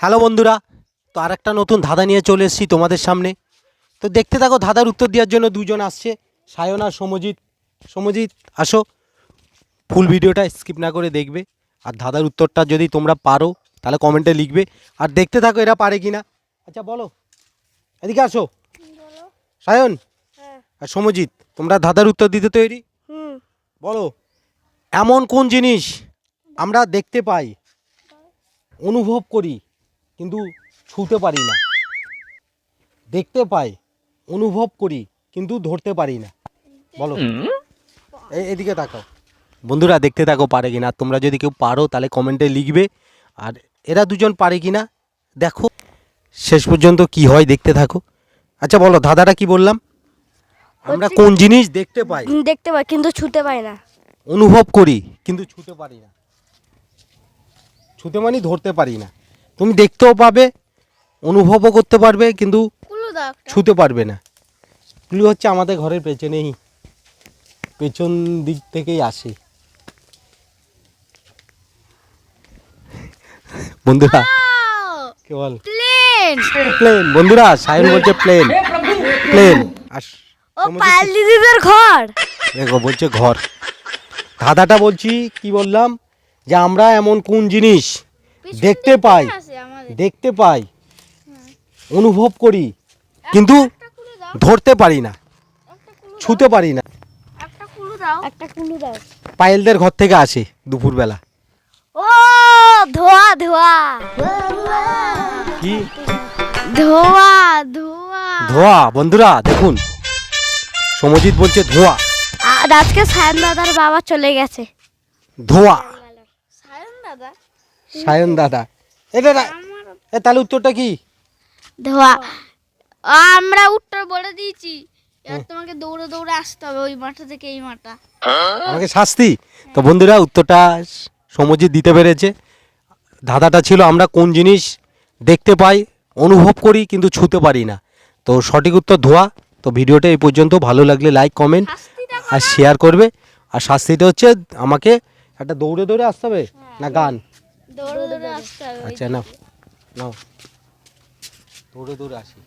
Hello বন্ধুরা, তো আর একটা নতুন ধাঁধা নিয়ে চলে এসেছি তোমাদের সামনে। তো দেখতে থাকো, ধাঁধার উত্তর দেওয়ার জন্য দুজন আসছে, সায়ন আর সমজিৎ। সমজিৎ আসো, ফুল ভিডিওটা স্কিপ না করে দেখবে। আর ধাঁধার উত্তরটা যদি তোমরা পারো তাহলে কমেন্টে লিখবে, আর দেখতে থাকো এরা পারে কি না। আচ্ছা বলো, এদিকে আসো। সায়ন আর সমজিৎ, তোমরা ধাঁধার উত্তর দিতে তৈরি? বলো, এমন কোন জিনিস আমরা দেখতে পাই, অনুভব করি কিন্তু ছুঁতে পারি না? দেখতে পাই, অনুভব করি কিন্তু ধরতে পারি না। বলো, এদিকে তাকাও। বন্ধুরা দেখতে থাকো পারে কিনা। তোমরা যদি কেউ পারো তাহলে কমেন্টে লিখবে, আর এরা দুজন পারে কিনা দেখো শেষ পর্যন্ত কি হয়, দেখতে থাকো। আচ্ছা বলো, ধাঁধাটা কি বললাম? আমরা কোন জিনিস দেখতে পাই কিন্তু ছুতে পাই না। অনুভব করি কিন্তু ছুঁতে পারি না। ছুঁতে মানে ধরতে পারি না। তুমি দেখতেও পাবে, অনুভবও করতে পারবে, কিন্তু ছুঁতে পারবে না। ক্লু হচ্ছে আমাদের ঘরের পেছনেই, পেছন দিক থেকেই আসে। বন্ধুরা কে বল? প্লেন। প্লেন। বন্ধুরা সায়ন বলছে প্লেন, প্লেন। আর ও পায়েল দিদিদের ঘর। দেখো বলছে ঘর। ধাঁধাটা বলছি কি বললাম, যে আমরা এমন কোন জিনিস দেখতে পাই, দেখতে পাই, অনুভব করি কিন্তু ধরতে পারি না, ছুঁতে পারি না। একটা কুলু দাও। পায়েলদের ঘর থেকে আসে দুপুরবেলা। ও ধোয়া ধোয়া কি? ধোয়া ধোয়া ধোয়া। বন্ধুরা দেখুন, সমজিৎ বলছে ধোয়া। আর আজকে সায়ন দাদার বাবা চলে গেছে। ধোয়া। সায়ন দাদা? সায়ন দাদা। এটা তাহলে উত্তরটা কি? ধোয়া। আমরা উত্তর বলে দিয়েছি, এবার তোমাকে দৌড়ে দৌড়ে আসতে হবে ওই মাঠা থেকে এই মাঠা। আমাকে শাস্তি? তো বন্ধুরা উত্তরটা সমজিৎ দিতে পেরেছে। ধাঁধাটা ছিল আমরা কোন জিনিস দেখতে পাই, অনুভব করি কিন্তু ছুঁতে পারি না। তো সঠিক উত্তর ধোয়া। তো ভিডিওটা এই পর্যন্ত। ভালো লাগলে লাইক, কমেন্ট আর শেয়ার করবে। আর শাস্তিটা হচ্ছে আমাকে একটা দৌড়ে দৌড়ে আসতে হবে না গান? দৌড়ে দৌড়ে আসতে হবে। আচ্ছা নাও নাও, দৌড়ে দৌড়ে আসি।